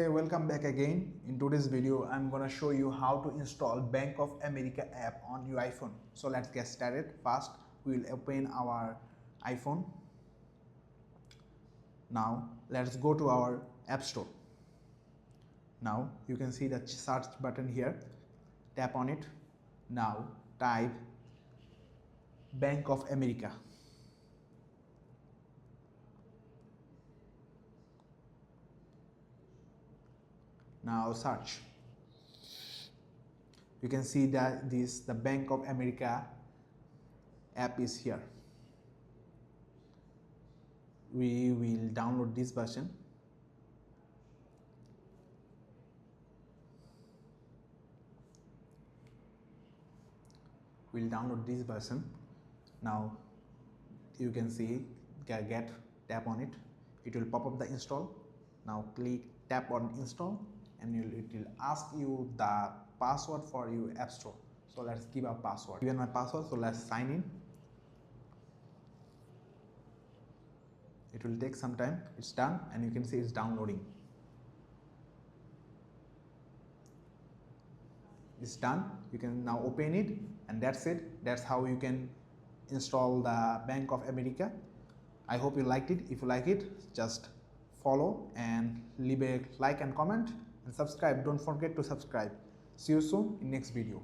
Hey, welcome back again. In today's video I'm gonna show you how to install Bank of America app on your iPhone. So let's get started. First we will open our iPhone. Now let's go to our App Store. Now you can see the search button here. Tap on it. Now type Bank of America. Now search. You can see that the Bank of America app is here. We will download this version. We'll download this version. Now you can see tap on it. It will pop up the install. Now tap on install and it will ask you the password for your app store. So let's give a password. Given my password, so let's sign in. It will take some time. It's done and you can see it's downloading. It's done. You can now open it and that's it. That's how you can install the Bank of America. I hope you liked it. If you like it, just follow and leave a like and comment and subscribe. Don't forget to subscribe. See you soon in next video.